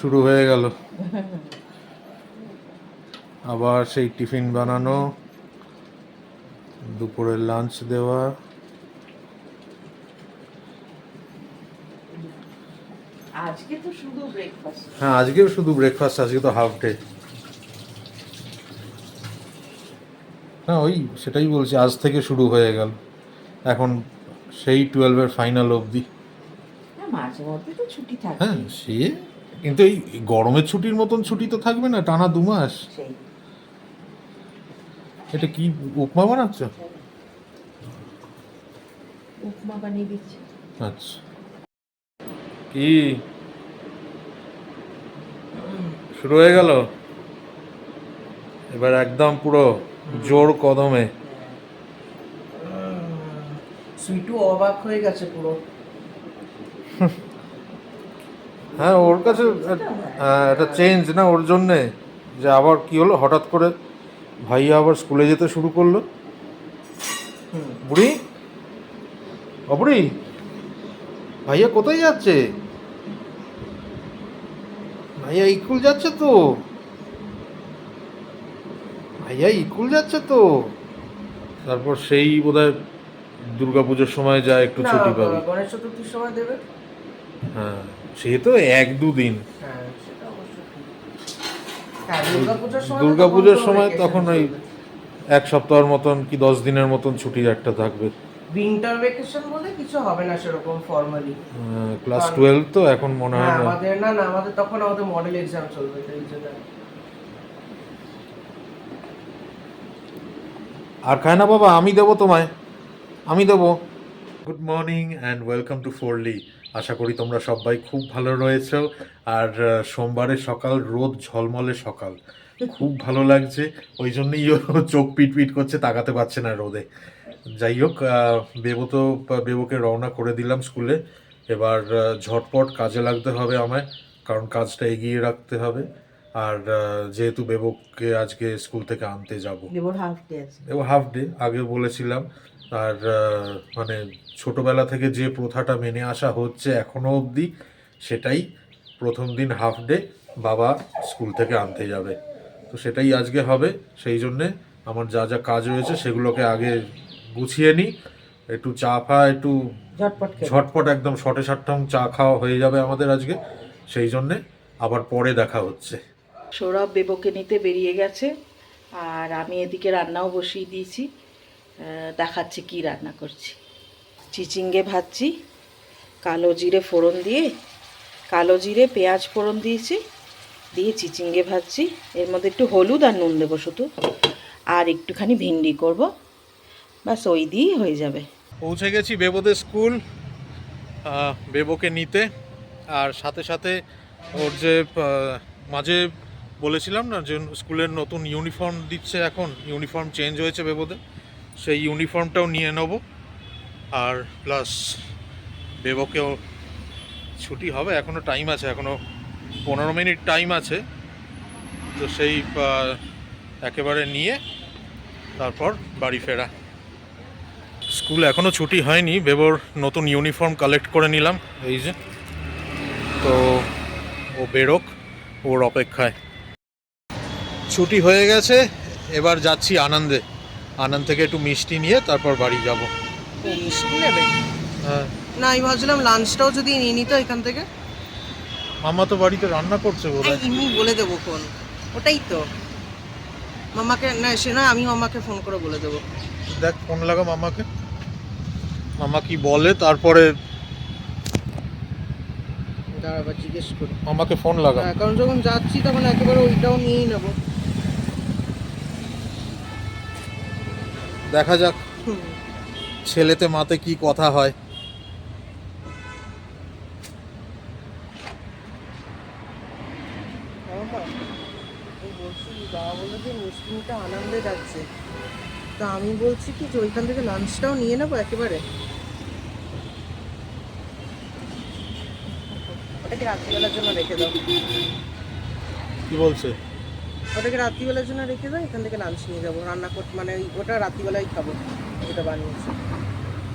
শুরু হয়ে গেল আবার সেই টিফিন বানানো, দুপুরের লাঞ্চ দেওয়া। আজকে তো শুধু ব্রেকফাস্ট। হ্যাঁ, আজকেও শুধু ব্রেকফাস্ট, আজকে তো হাফ ডে। হ্যাঁ, ওই সেটাই বলছি, আজ থেকে শুরু হয়ে গেল, এখন সেই 12-এর ফাইনাল অবধি। হ্যাঁ, মাঝে মধ্যে তো ছুটি থাকে। হ্যাঁ, সে কিন্তু এই গরমের ছুটির মতন ছুটি তো থাকবে না টানা 2 মাস। সেই এটা কি উপমা বানাচ্ছ? উপমা বানিয়ে দিচ্ছি। আচ্ছা, কি শুরু হয়ে গেল এবার একদম পুরো জোর কদমে। সুইটু অবাক হয়ে গেছে পুরো। হ্যাঁ, ওর কাছে একটা চেঞ্জ না ওর জন্যে, যে আবার কি হলো হঠাৎ করে ভাইয়া আবার স্কুলে যেতে শুরু করলো। বুড়ি, বুড়ি, ভাইয়া কোথায় যাচ্ছে? ভাইয়া স্কুল যাচ্ছে তো, ভাইয়া স্কুল যাচ্ছে তো। তারপর সেই বোধহয় দুর্গাপুজোর সময় যায় একটু ছুটি পাবে। গণেশ চতুর্থীর সময় দেবে। হ্যাঁ, সে তো 1-2 দিন। হ্যাঁ, সেটা অবশ্য ঠিক। হ্যাঁ, দুর্গাপূজার সময় দুর্গাপুজোর সময় তখন ওই 1 সপ্তাহের মতন কি 10 দিনের মতন ছুটি একটা থাকবে। উইন্টার ভ্যাকেশন বলে কিছু হবে না সেরকম ফর্মালি। ক্লাস 12 তো এখন মনে হয় না। আমাদের না আমাদের তখন আমাদের মডেল এক্সাম চলবে, তো এই জন্য। আর খায় না বাবা, আমি দেবো তোমায়, আমি দেবো। Good morning and welcome to Fourly. আশা করি তোমরা সবাই খুব ভালো রয়েছো। আর সোমবারের সকাল, রোদ ঝলমলে সকাল, খুব ভালো লাগছে। ওই জন্যই ও চোখ পিট পিট করছে, তাকাতে পারছে না রোদে। যাই হোক, বেবোকে রওনা করে দিলাম স্কুলে। এবার ঝটপট কাজে লাগতে হবে আমায়, কারণ কাজটা এগিয়ে রাখতে হবে। আর যেহেতু বেবোকে আজকে স্কুল থেকে আনতে যাব, দেবর হাফ ডে আছে। এবং হাফ ডে আগে বলেছিলাম। আর মানে ছোটবেলা থেকে যে প্রথাটা মেনে আসা হচ্ছে এখনো অবধি, সেটাই প্রথম দিন হাফ ডে বাবা স্কুল থেকে আনতে যাবে, তো সেটাই আজকে হবে। সেই জন্যে আমার যা যা কাজ রয়েছে সেগুলোকে আগে গুছিয়ে নিই। একটু চা ফা একটু ঝটপট একদম শটে সাট্টাম চা খাওয়া হয়ে যাবে আমাদের আজকে। সেই জন্যে আবার পরে দেখা হচ্ছে। সৌরভ বেবকে নিতে বেরিয়ে গেছে, আর আমি এদিকে রান্নাও বসিয়ে দিয়েছি। দেখাচ্ছি কি রান্না করছি। চিচিঙ্গে ভাজছি, কালো জিরে ফোড়ন দিয়ে, কালো জিরে পেঁয়াজ ফোড়ন দিয়েছি, দিয়ে চিচিঙ্গে ভাজছি। এর মধ্যে একটু হলুদ আর নুন দেবো শুধু, আর একটুখানি ভিন্ডি করব, ব্যাস ওই দিয়েই হয়ে যাবে। পৌঁছে গেছি বেবোদের স্কুল, বেবোকে নিতে। আর সাথে সাথে ওর যে মাঝে বলেছিলাম না যে স্কুলের নতুন ইউনিফর্ম দিচ্ছে, এখন ইউনিফর্ম চেঞ্জ হয়েছে বেবোদের, সেই ইউনিফর্মটাও নিয়ে নেব। আর প্লাস বেবোকেও ছুটি হবে, এখনও টাইম আছে, এখনও 15 মিনিট টাইম আছে, তো সেই একেবারে নিয়ে তারপর বাড়ি ফেরা। স্কুল এখনও ছুটি হয়নি, বেবোর নতুন ইউনিফর্ম কালেক্ট করে নিলাম, এই যে। তো ও বেরোক, ওর অপেক্ষায়। ছুটি হয়ে গেছে, এবার যাচ্ছি আনন্দে। আনন্দ থেকে একটু মিষ্টি নিয়ে তারপর বাড়ি যাব। মিষ্টি নেবে? হ্যাঁ, না, আমি ভাবছিলাম লাঞ্চটাও যদি নিয়ে নিত এখান থেকে। মামা তো বাড়িতে রান্না করছে বোধহয়। এমনি বলে দেবো ফোন, ওটাই তো মামাকে। না, সে নয়, আমি মামাকে ফোন করে বলে দেবো। দেখ, ফোন লাগা মামাকে, মামা কি বলে তারপরে। আবার জিজ্ঞেস করি মামাকে ফোন লাগা। কারণ যখন যাচ্ছি তখন একেবারে ওইটাও নিয়েই নেবো। দেখা যাক ছেলেতে মাতে কি কথা হয়। বলছি, বাবা বললো যে মিষ্টিটা আনন্দে যাচ্ছে, তা আমি বলছি কি যে ওইখান থেকে লাঞ্চটাও নিয়ে নেবো একেবারে। ওটাকে রাত্রিবেলার জন্য রেখে দাও। কি বলছে? ওটাকে রাত্রিবেলার জন্য রেখে দাও, এখান থেকে লাঞ্চ নিয়ে যাবো রান্না করতে, মানে ওটা রাত্রিবেলায় খাবো যেটা বানিয়েছে।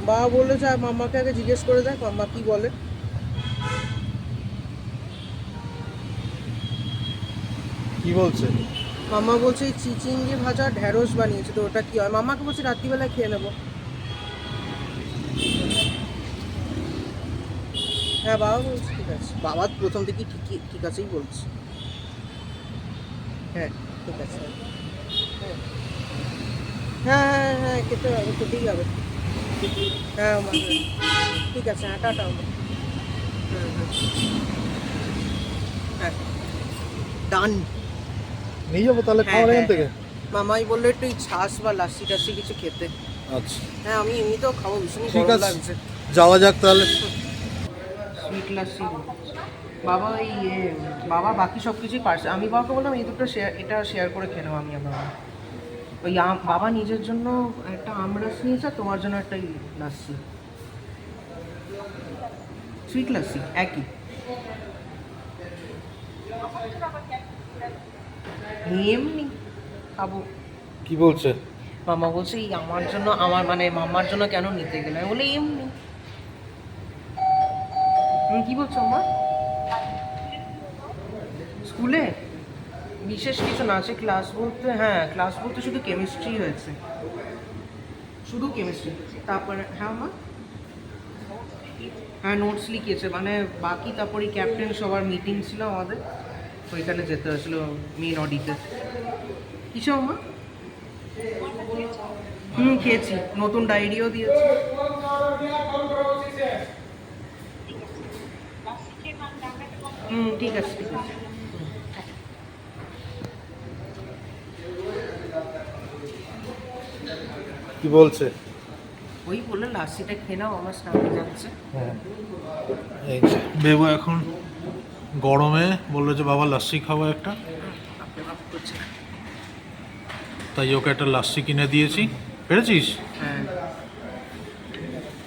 বাবা বললো যে মাম্মাকে আগে জিজ্ঞেস করে দেখ মাম্মা কি বলে। কি বলছে? মামা বলছে চিচিঙ্গে ভাজা ঢ্যাঁড়স বানিয়েছে, তো ওটা কি হয়? মামাকে বলছে রাত্রিবেলায় খেয়ে নেবো। হ্যাঁ বাবা বলছে ঠিক আছে, বাবা প্রথম থেকে ঠিকই ঠিক আছেই বলছে। হ্যাঁ ঠিক আছে, হ্যাঁ হ্যাঁ হ্যাঁ খেতে হবে, খেতেই হবে। হ্যাঁ ঠিক আছে, হ্যাঁ টাটা। হ্যাঁ হ্যাঁ হ্যাঁ ডান। নিয়ে যাবো তাহলে হ্যাঁ, খাওয়ার এখান হ্যাঁ, থেকে? মামাই বললো একটু এই ছাস বা লাসি টাসি কিছু খেতে। আচ্ছা হ্যাঁ আমি এমনিতেও খাবো, ভীষণ ঠিক গরম আছে, লাগছে। যাওয়া যাক তাহলে। সুইট লাসি বাবা বাবা বাকি সব কিছুই পারছে। আমি বাবাকে বললাম এই দুটো এটা শেয়ার করে খেয়ে নেবো আমি আমার। ওই বাবা নিজের জন্য একটা আমরাস নিয়েছে, আর তোমার জন্য একটা লাসি, সুইট লাসি একই। এমনি খাবো। কি বলছে? মামা বলছে এই আমার জন্য, আমার মানে মামার জন্য কেন নিতে গেলে? আমি বলে এমনি। তুমি কি বলছো আমার? স্কুলে বিশেষ কিছু না আছে, ক্লাস বলতে হ্যাঁ ক্লাস বলতে শুধু কেমিস্ট্রি হয়েছে, শুধু কেমিস্ট্রি। তারপরে হ্যাঁ মা, হ্যাঁ নোটস লিখিয়েছে, মানে বাকি তারপরে ক্যাপ্টেন সবার মিটিং ছিল আমাদের, ওইখানে যেতে হয়েছিল মেন অডিতে। কিছু মা? খেয়েছি, নতুন ডায়েরিও দিয়েছে। ঠিক আছে ঠিক আছে। কি বলছে? ওই বললো লাসিটা খেয়ে নাও, আমার স্নানে যাচ্ছে। হ্যাঁ এই যে বেবো এখন গরমে বললো যে বাবা লাস্সি খাবো একটা, আপনি ভাব করছে। তাই ওকে একটা লাস্সি কিনে দিয়েছি। পেরেছিস? হ্যাঁ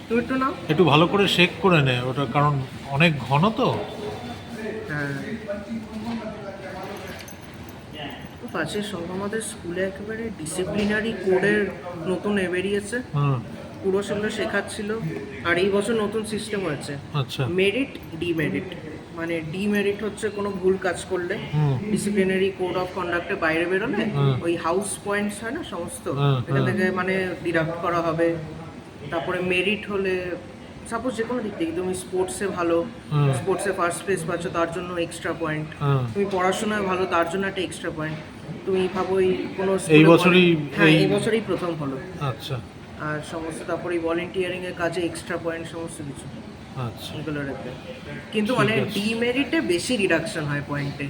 তুই একটু নাও। একটু ভালো করে শেক করে নে ওটা, কারণ অনেক ঘন তো। হ্যাঁ পাশে সব আমাদের স্কুলে একেবারে ডিসিপ্লিনারি কোডের নতুন বেরিয়েছে, হুম পুরো সেগুলো শেখাচ্ছিল। আর এই বছর নতুন সিস্টেম হয়েছে, আচ্ছা মেরিট ডিমেরিট। মানে ডিমেরিট হচ্ছে কোনো ভুল কাজ করলে, হুম ডিসিপ্লিনারি কোড অফ কন্ডাক্টে বাইরে বেরোলে হুম। ওই হাউস পয়েন্টস হয় না সমস্ত, হুম, এখান হুম। থেকে মানে ডিডাক্ট করা হবে। তারপরে মেরিট হলে সাপোজ যে কোনো দিক থেকে তুমি স্পোর্টসে ভালো, হুম। স্পোর্টসে ফার্স্ট প্লেস পাচ্ছ তার জন্য এক্সট্রা পয়েন্ট, হুম। তুমি পড়াশোনায় ভালো তার জন্য একটা এক্সট্রা পয়েন্ট। তুমি ভাবো এই কোনো এই স্কুলে বছরই হ্যাঁ এই- এই বছরই প্রথম হলো। আচ্ছা আর সমস্ত তারপরে ভলেন্টিয়ারিং এর কাজে এক্সট্রা পয়েন্ট সমস্ত কিছু আচ্ছা এগুলো রেখে, কিন্তু ঠিক মানে আছে। ডিমেরিটে বেশি রিডাকশন হয় পয়েন্টে।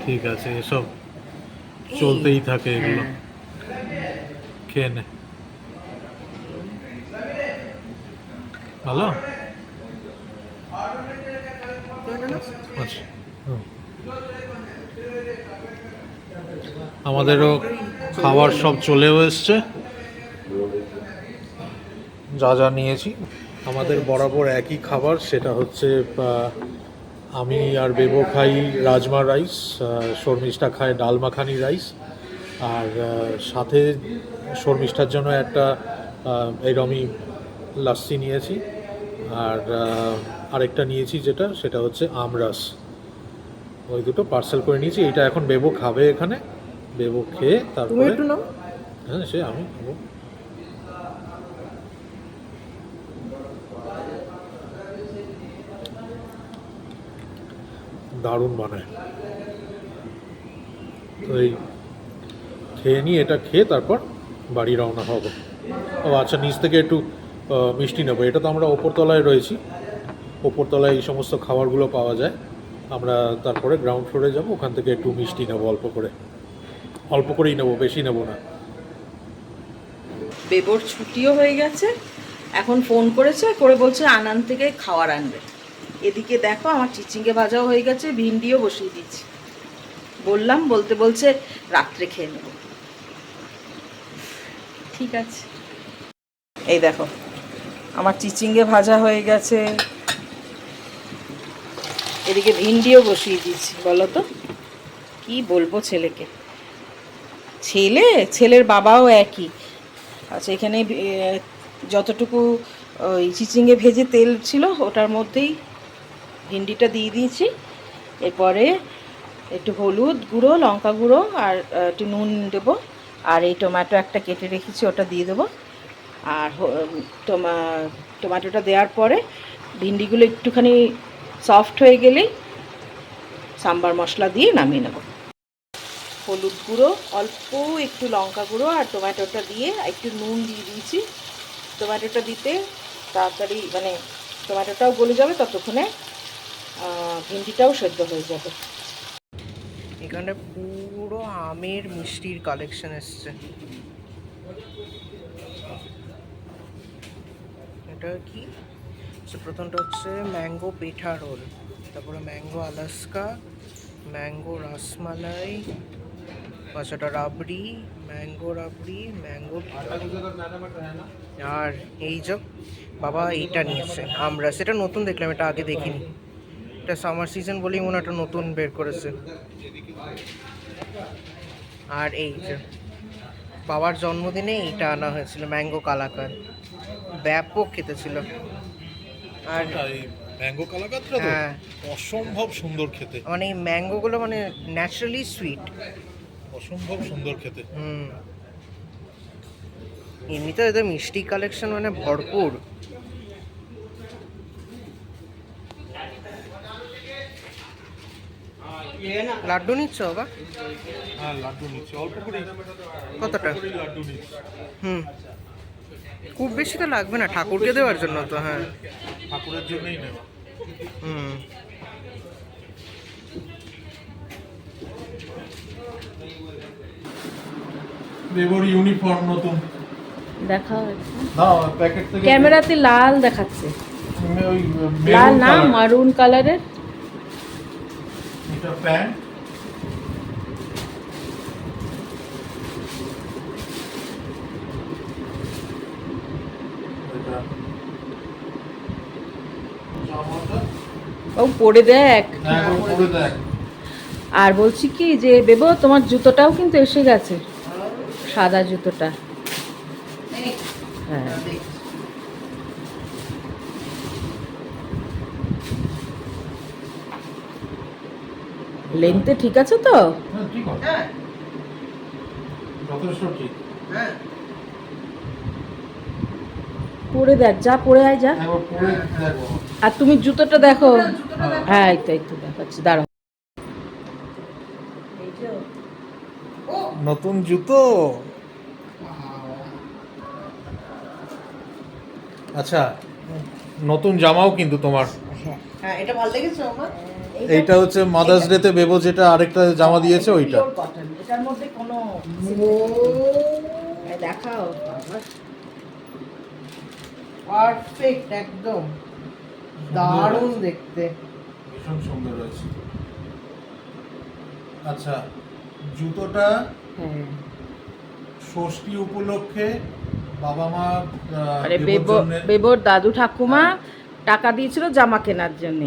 ঠিক আছে, এসব চলতেই থাকে এগুলো। খেয়ে নে। ভালো আচ্ছা হুম। আমাদেরও খাবার সব চলেও এসছে, যা যা নিয়েছি। আমাদের বরাবর একই খাবার, সেটা হচ্ছে আমি আর বেবো খাই রাজমা রাইস, শর্মিষ্ঠা খায় ডাল মাখানি রাইস, আর সাথে শর্মিষ্ঠার জন্য একটা এরমই লাস্সি নিয়েছি, আর আরেকটা নিয়েছি সেটা হচ্ছে আমরাস। ওই দুটো পার্সেল করে নিয়েছি। এটা এখন বেবো খাবে এখানে, বেবো খেয়ে তুমি তারপরে একটু নাও। হ্যাঁ সে আমি খাবো। দারুণ বানায়। তো এই খেয়ে নিই, এটা খেয়ে তারপর বাড়ি রওনা হব। ও আচ্ছা, নিচ থেকে একটু মিষ্টি নেবো। এটা তো আমরা ওপরতলায় রয়েছি, ওপরতলায় এই সমস্ত খাবারগুলো পাওয়া যায়। আমরা তারপরে গ্রাউন্ড ফ্লোরে যাব, ওখান থেকে একটু মিষ্টি নেবো, অল্প করেই নেবো, বেশি নেবো না। বেবোর ছুটিও হয়ে গেছে, এখন ফোন করেছে, করে বলছে আনান থেকে খাবার আনবে। এদিকে দেখো আমার চিচিঙ্গে ভাজাও হয়ে গেছে, ভিন্ডিও বসিয়ে দিচ্ছি। বললাম বলছে রাত্রে খেয়ে নেব। ঠিক আছে, এই দেখো আমার চিচিঙ্গে ভাজা হয়ে গেছে, এদিকে ভিন্ডিও বসিয়ে দিচ্ছি। বলো তো কি বলবো ছেলেকে, ছেলের বাবাও একই। আচ্ছা এখানে যতটুকু ওই চিচিঙ্গে ভেজে তেল ছিল ওটার মধ্যেই ভিন্ডিটা দিয়ে দিয়েছি। এরপরে একটু হলুদ গুঁড়ো, লঙ্কা গুঁড়ো আর একটু নুন দেবো। আর এই টমেটো একটা কেটে রেখেছি, ওটা দিয়ে দেবো। আর টমেটোটা দেওয়ার পরে ভিন্ডিগুলো একটুখানি সফট হয়ে গেলেই সাম্বার মশলা দিয়ে নামিয়ে নেব। হলুদ গুঁড়ো, অল্প একটু লঙ্কা গুঁড়ো আর টমেটোটা দিয়ে একটু নুন দিয়ে দিয়েছি। টমেটোটা দিতে তাড়াতাড়ি মানে টমেটোটাও গলে যাবে, ততক্ষণে ভিন্ডিটাও সেদ্ধ হয়ে যাবে। এখানে পুরো আমের মিষ্টির কালেকশন এসছে। এটা কি? প্রথমটা হচ্ছে ম্যাঙ্গো পেঠা রোল, তারপরে ম্যাঙ্গো আলাস্কা, ম্যাঙ্গো রসমালাই, পাঁচটা রাবড়ি, ম্যাঙ্গো রাবড়ি, ম্যাঙ্গো, আর এই যে বাবা এইটা নিয়েছে আমরা, সেটা নতুন দেখলাম, এটা আগে দেখিনি। এটা সামার সিজন বলেই মনে একটা নতুন বের করেছে। আর এই যে বাবার জন্মদিনে এইটা আনা হয়েছিল, ম্যাঙ্গো কালাকান, ব্যাপক খেতে ছিল। আর ম্যাঙ্গো কালাকাতটা তো হ্যাঁ, অসম্ভব সুন্দর খেতে, মানে এই ম্যাঙ্গোগুলো মানে ন্যাচারালি সুইট, অসম্ভব সুন্দর খেতে। এমনিতে এদের মিষ্টি কালেকশন মানে ভরপুর। লাড্ডু নিচ্ছ বাবা? হ্যাঁ লাড্ডু নিচ্ছি, অল্প করে। কতটা? লাড্ডু নিচ্ছি। খুব বেশি তো লাগবে না, ঠাকুরকে দেওয়ার জন্য তো। হ্যাঁ, ঠাকুরের জন্যই নেওয়া। বেবর ইউনিফর্ম নতুন দেখা দাও প্যাকেট থেকে। ক্যামেরাতে লাল দেখাচ্ছে, ওই লাল না মারুন কালারের। এটা প্যান্ট, এটা জামাটা। ও পরে দেখ। হ্যাঁ একবার পরে দেখ। আর বলছি কি যে বেবো, তোমার জুতোটাও কিন্তু এসে গেছে, সাদা জুতোটা। হ্যাঁ, লেনতে ঠিক আছে তো? হ্যাঁ ঠিক আছে, হ্যাঁ, যথেষ্ট ঠিক। হ্যাঁ, পরে দেখ, যা পরে আয় যা। একবার পরে দেখো। আর তুমি জুতোটা দেখো। হ্যাঁ এই তো দেখাচ্ছি, দাঁড়াও। নতুন জুতো। আচ্ছা, নতুন জামাও কিন্তু তোমার। হ্যাঁ, এটা ভালো লেগেছে আমার। এইটা হচ্ছে মাদার্স ডে তে বেবো যেটা আরেকটা জামা দিয়েছে ওইটা। Pure cotton, এটার মধ্যে কোনো দেখাও। পারফেক্ট, একদম দারুণ দেখতে। ভীষণ সুন্দর হয়েছে। আচ্ছা, জুতোটা হ্যাঁ, ষষ্ঠী উপলক্ষে বাবা মা আরে বেবোর জন্যে- বেবোর দাদু ঠাকুমা হ্যাঁ। টাকা দিয়েছিল জামা কেনার জন্য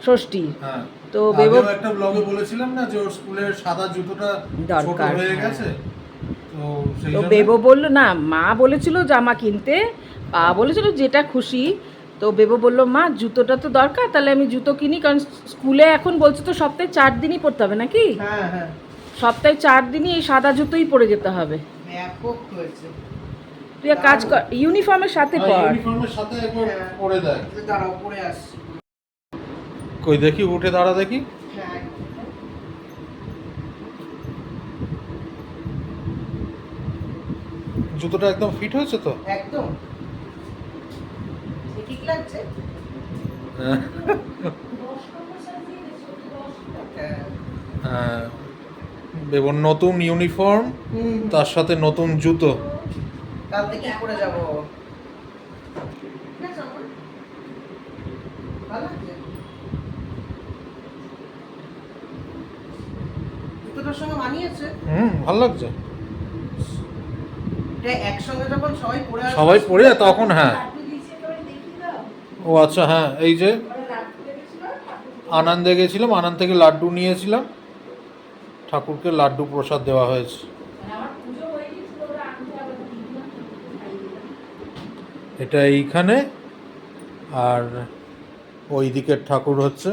ষষ্ঠী। হ্যাঁ, তো তো বেবো বেবো একটা ব্লগে বলেছিলাম না যে ওর স্কুলের সাদা জুতোটা ছোট দরকার, হয়ে হ্যাঁ। গেছে, তো সেই তো জন্য বেবো বললো না, মা বলেছিল জামা কিনতে, পা বলেছিল যেটা খুশি। তো বেবো বললো মা জুতোটা তো দরকার, তাহলে আমি জুতো কিনি, কারণ স্কুলে এখন বলছে তো সপ্তাহে 4 দিনই পরতে হবে নাকি, হ্যাঁ, হ্যাঁ, সপ্তাহে 4 দিনই এই সাদা জুতোই পরে যেতে হবে। ব্যাপক হয়েছে। তুই এক কাজ কর, ইউনিফর্মের সাথে পর। ইউনিফর্মের সাথে একবার হ্যাঁ। পরে দেখ। দাঁড়াও, পরে আসছি। কই দেখি, উঠে দাঁড়া দেখি। হ্যাঁ, জুতোটা একদম ফিট হয়েছে তো? একদম ঠিক লাগছে। হ্যাঁ। হ্যাঁ, বেবর নতুন ইউনিফর্ম, তার সাথে নতুন জুতো। কাল থেকে কি করে যাবো? ভালো লাগছে জুতোটার সঙ্গে মানিয়েছে। ভালো লাগছে। এটা একসঙ্গে যখন সবাই পরে আসবে, সবাই পরে তখন, হ্যাঁ। ও আচ্ছা, হ্যাঁ এই যে আনন্দে গেছিলাম, আনন্দ থেকে লাড্ডু নিয়েছিলাম, ঠাকুরকে লাড্ডু প্রসাদ দেওয়া হয়েছে। এটা এইখানে, আর ওই দিকের ঠাকুর হচ্ছে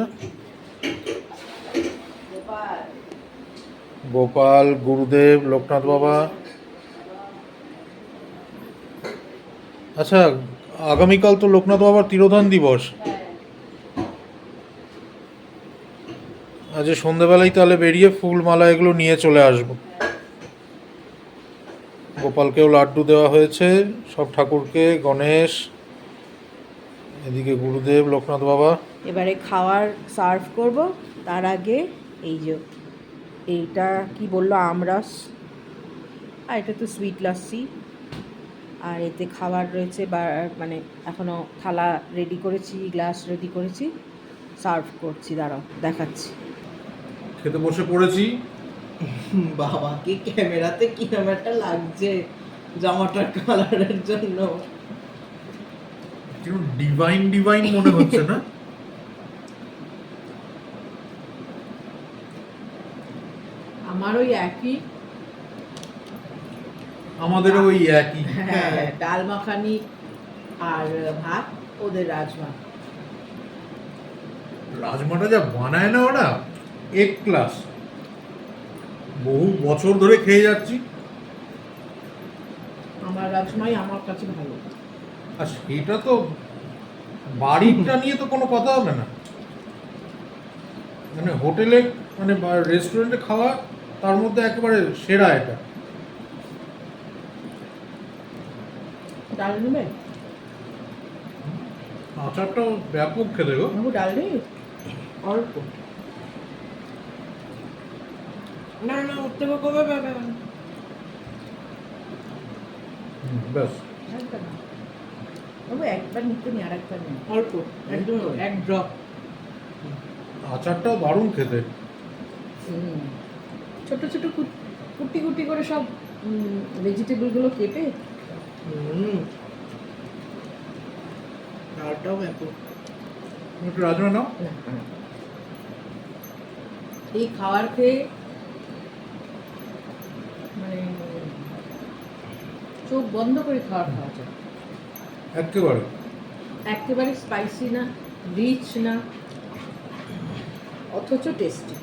গোপাল, গুরুদেব, লোকনাথ বাবা। আচ্ছা, আগামীকাল তো লোকনাথ বাবার তিরোধান দিবস। আজ সন্ধ্যেবেলায় তাহলে বেরিয়ে ফুল মালা এগুলো নিয়ে চলে আসবো। গোপালকেও লাড্ডু দেওয়া হয়েছে, সব ঠাকুরকে, গণেশ, এদিকে গুরুদেব, লোকনাথ বাবা। এবারে খাওয়ার সার্ভ করব, তার আগে এই যে এইটা কি বললো, আমরস, আর এটা তো সুইট লাস্সি, আর এতে খাবার রয়েছে, বা মানে এখনও থালা রেডি করেছি, গ্লাস রেডি করেছি, সার্ভ করছি, দাঁড়াও দেখাচ্ছি। খেতে বসে পড়েছি। বাবাকে ক্যামেরাতে কিরম একটা লাগছে জামাটার কালারের জন্য। ডিভাইন ডিভাইন মনে হচ্ছে না? আমার ওই একই, আমাদেরও ওই একই। হ্যাঁ, ডাল মাখানি আর ভাত, ওদের রাজমা। রাজমাটা যা বানায় না ওরা, এক ক্লাস। বহু বছর ধরে খেয়ে যাচ্ছি। আমার রাজমাই আমার কাছে ভালো। আর সেটা তো বাড়িটা নিয়ে তো কোনো কথা হবে না, মানে হোটেলে মানে রেস্টুরেন্টে খাওয়া, তার মধ্যে একেবারে সেরা এটা। ডাল নেবে? আচারটাও ব্যাপক খেতে গো। বাবু ডাল নেই, অল্প। না না, উঠতে কবে পাবে? ব্যাস। একদম না। বাবু একবার নিতে নি, আর একবার নেই, অল্প, একদম এক ড্রপ। আচারটাও দারুণ খেতে। ছোট ছোট কুটি কুটি করে সব ভেজিটেবলগুলো কেটে। ডালটাও ব্যাপক। একটু রাজমা নাও। এই খাবার খেয়ে মানে চোখ বন্ধ করে খাওয়া যায় একেবারে। একেবারে স্পাইসি না, রিচ না, অথচ টেস্টি,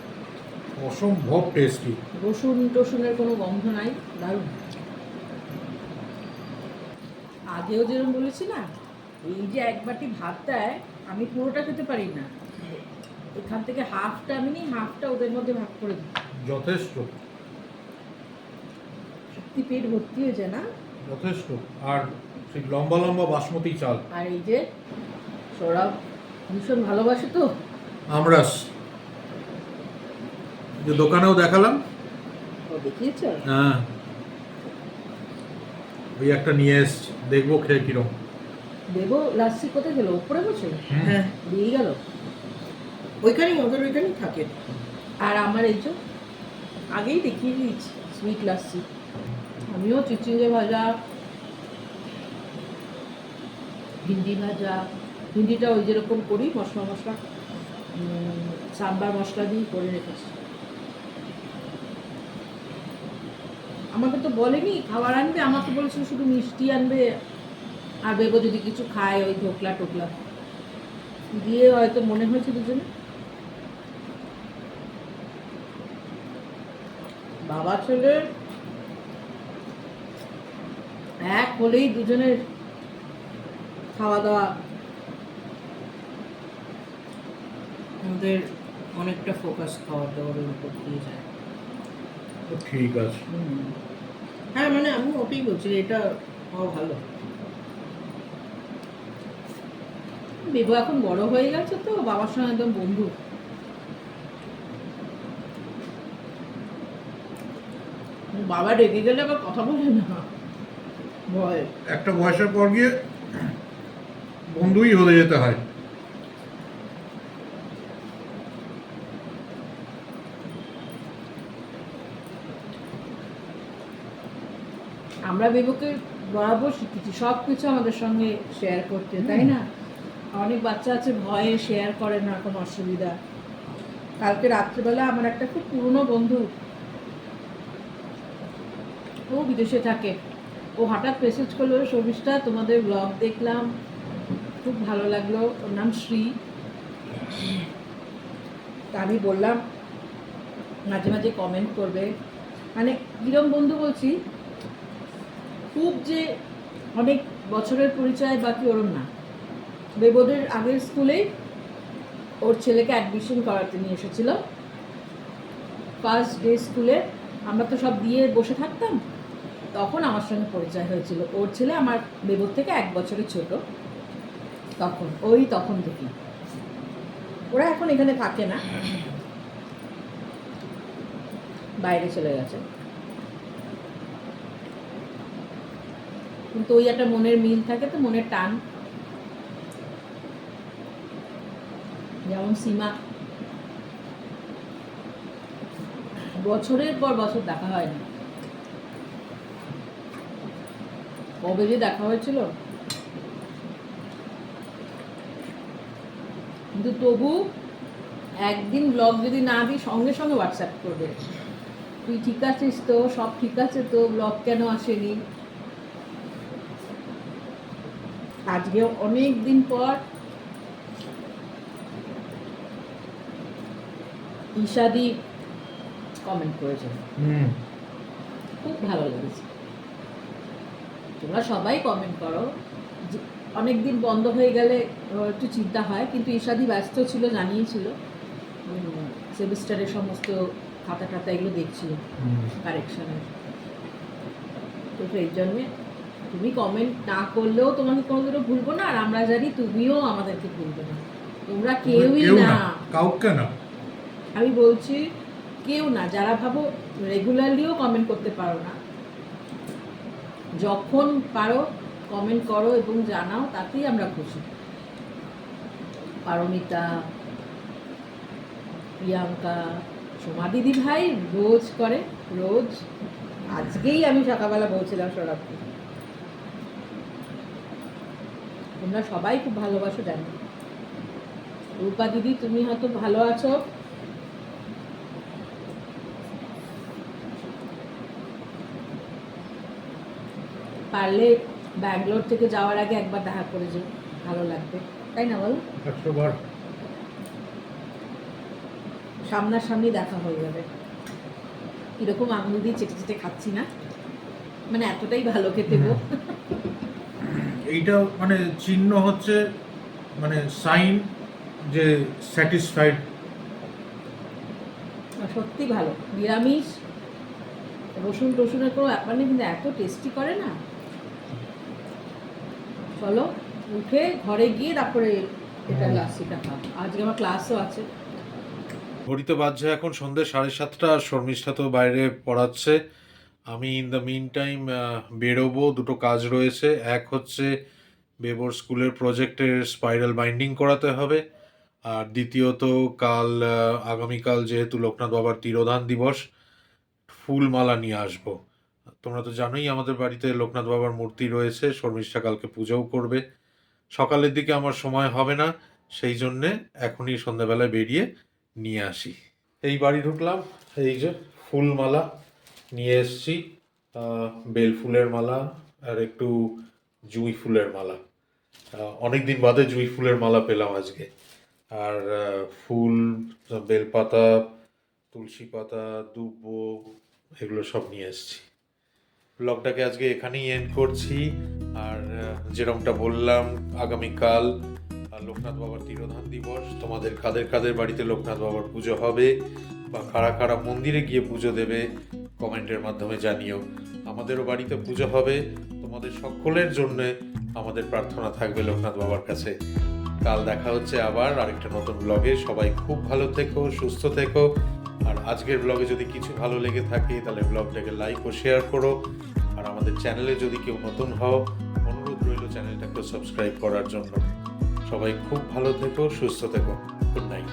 অসম্ভব টেস্টি। রসুন টসুনের কোনো গন্ধ নাই, দারুণ। আগেও যেরকম বলেছি না, এই যে এক বাটি ভাত দেয়, আমি পুরোটা খেতে পারি না, এখান থেকে হাফটা আমি নিই, হাফটা ওদের মধ্যে ভাগ করে দিই, যথেষ্ট সত্যি পেট ভর্তি হয়ে যায় না। যথেষ্ট। আর সেই লম্বা লম্বা বাসমতি চাল। আর এই যে সৌরভ ভীষণ ভালোবাসে তো আমরাস, যে দোকানেও দেখালাম। ও দেখিয়েছ? হ্যাঁ, ওই একটা নিয়ে এসছি, দেখবো খেয়ে কিরম। দেবো লাস্সি কোথায় গেল? উপরে বসে হ্যাঁ, দিয়ে গেল। ওইখানেই, ওদের ওইখানেই থাকে। আর আমার এই যে আগেই দেখিয়ে দিয়েছি সুইট লাস্সি। আমিও চিচিঙ্গে ভাজা, ভিন্ডি ভাজা, ভিন্ডিটা ওই যেরকম করি মশলা মশলা সাম্বার মশলা দিয়ে করে রেখেছি। আমাকে তো বলেনি খাবার আনবে, আমাকে বলেছিল শুধু মিষ্টি আনবে, আর বেবো যদি কিছু খায় ওই ধোকলা টোকলা দিয়ে, হয়তো মনে হয়েছে দুজনে। বাবা ছেলে এক হলেই দুজনের খাওয়া দাওয়া। আমাদের অনেকটা ফোকাস খাওয়ার দাওয়ারের উপর দিয়ে যায়। তো ঠিক আছে। হ্যাঁ, মানে আমি ওটাই বলছি, এটা হওয়া ভালো। বেবো এখন বড় হয়ে গেছে তো, বাবার সঙ্গে একদম বন্ধু। বাবা রেগে গেলে আবার কথা বলে না, ভয়। একটা বয়সের পর গিয়ে বন্ধুই হয়ে যেতে হয়। আমরা বেবুকে বরাবর শিখেছি সব কিছু আমাদের সঙ্গে শেয়ার করতে, তাই না? অনেক বাচ্চা আছে ভয়ে শেয়ার করে না, কোনো অসুবিধা। কালকে রাত্রিবেলা আমার একটা খুব পুরনো বন্ধু, ও বিদেশে থাকে, ও হঠাৎ মেসেজ করলো, শর্মিষ্ঠা তোমাদের ব্লগ দেখলাম, খুব ভালো লাগলো। ওর নাম শ্রী। তা আমি বললাম মাঝে মাঝে কমেন্ট করবে, মানে কিরম বন্ধু বলছি, খুব যে অনেক বছরের পরিচয় বাকি ওরম না। বেবোদের আগের স্কুলেই ওর ছেলেকে অ্যাডমিশন করাতে নিয়ে এসেছিল। ফার্স্ট ডে স্কুলে আমরা তো সব দিয়ে বসে থাকতাম, তখন আমার সঙ্গে পরিচয় হয়েছিল। ওর ছেলে আমার বেবোর থেকে 1 বছরের ছোট। তখন দেখি ওরা এখন এখানে থাকে না, বাইরে চলে গেছে, কিন্তু ওই একটা মনের মিল থাকে, তো মনের টান। যেমন সীমা, বছরের পর বছর দেখা হয় না, কবে যে দেখা হয়েছিল, কিন্তু তবু একদিন ব্লগ যদি না দিই সঙ্গে সঙ্গে হোয়াটসঅ্যাপ করবে, তুই ঠিক আছিস তো, সব ঠিক আছে তো, ব্লগ কেন আসেনি। আজকে অনেক দিন পর ঈশাদি কমেন্ট করেছে, খুব ভালো লেগেছে। তোমরা সবাই কমেন্ট করো, অনেক দিন বন্ধ হয়ে গেলে একটু চিন্তা হয়, কিন্তু ঈশাদি ব্যস্ত ছিল, জানিয়েছিল সেমিস্টারের সমস্ত খাতা টাতা এগুলো দেখছিল কারেকশনের, তো সেই জন্যে তুমি কমেন্ট না করলেও তোমাকে কোনোদিনও ভুলবো না, আর আমরা জানি তুমিও আমাদেরকে ভুলবে না। তোমরা কেউই না, কাউকে না, আমি বলছি কেউ না, যারা ভাবো রেগুলারলিও কমেন্ট করতে পারো না, যখন পারো কমেন্ট করো এবং জানাও, তাতেই আমরা খুশি। পারমিতা, প্রিয়াঙ্কা, সোমা দিদি ভাই রোজ করে, রোজ। আজকেই আমি সকালবেলা বলছিলাম সৌরভকে, তোমরা সবাই খুব ভালোবাসো জানি। রূপা দিদি, তুমি হয়তো ভালো আছো, পারলে ব্যাঙ্গালোর থেকে যাওয়ার আগে একবার দেখা করে যাও, ভালো লাগবে, তাই না বলো? 100 বার সামনাসামনি দেখা হয়ে যাবে। কিরকম আঙুল দিয়ে চেটে চেটে খাচ্ছি না, মানে এতটাই ভালো খেতে গো। এইটা মানে চিহ্ন হচ্ছে, মানে সাইন যে স্যাটিসফাইড। সত্যি ভালো, নিরামিষ, রসুন টসুনের কোনো ব্যাপার নেই, কিন্তু এত টেস্টি করে না। চলো উঠে ঘরে গিয়ে তারপরে এটা লাস্সিটা খাও, আজকে আমার ক্লাসও আছে। ঘড়িতে বাজছে এখন সন্ধ্যে 7:30, শর্মিষ্ঠা তো বাইরে পড়াচ্ছে। আমি ইন দ্য মিন টাইম বেরোবো, দুটো কাজ রয়েছে। এক হচ্ছে বেবোর স্কুলের প্রজেক্টের স্পাইরাল বাইন্ডিং করাতে হবে, আর দ্বিতীয়ত আগামীকাল যেহেতু লোকনাথ বাবার তিরোধান দিবস, ফুলমালা নিয়ে আসবো। তোমরা তো জানোই আমাদের বাড়িতে লোকনাথ বাবার মূর্তি রয়েছে, শর্মিষ্ঠা কালকে পূজাও করবে। সকালের দিকে আমার সময় হবে না, সেই জন্যে এখনই সন্ধ্যাবেলায় বেরিয়ে নিয়ে আসি। এই বাড়ি ঢুকলাম, এই যে ফুলমালা নিয়ে এসছি, বেল ফুলের মালা আর একটু জুঁই ফুলের মালা। অনেক দিন বাদে জুঁই ফুলের মালা পেলাম আজকে। আর ফুল, বেলপাতা, তুলসী পাতা, দুব্বো, এগুলো সব নিয়ে এসছি। ব্লগটাকে আজকে এখানেই এন্ড করছি। আর যেরকমটা বললাম, আগামীকাল লোকনাথ বাবার তিরোধান দিবস। তোমাদের কাদের কাদের বাড়িতে লোকনাথ বাবার পুজো হবে বা কারা কারা মন্দিরে গিয়ে পুজো দেবে, কমেন্টের মাধ্যমে জানিও। আমাদেরও বাড়িতে পুজো হবে, তোমাদের সকলের জন্য আমাদের প্রার্থনা থাকবে লোকনাথ বাবার কাছে। কাল দেখা হচ্ছে আবার আরেকটা নতুন ব্লগে। সবাই খুব ভালো থেকো, সুস্থ থেকো। আর আজকের ব্লগে যদি কিছু ভালো লেগে থাকে তাহলে ব্লগটাকে লাইক ও শেয়ার করো। আর আমাদের চ্যানেলে যদি কেউ নতুন হও, অনুরোধ রইল চ্যানেলটাকে সাবস্ক্রাইব করার জন্য। সবাই খুব ভালো থেকো, সুস্থ থেকো। Good night.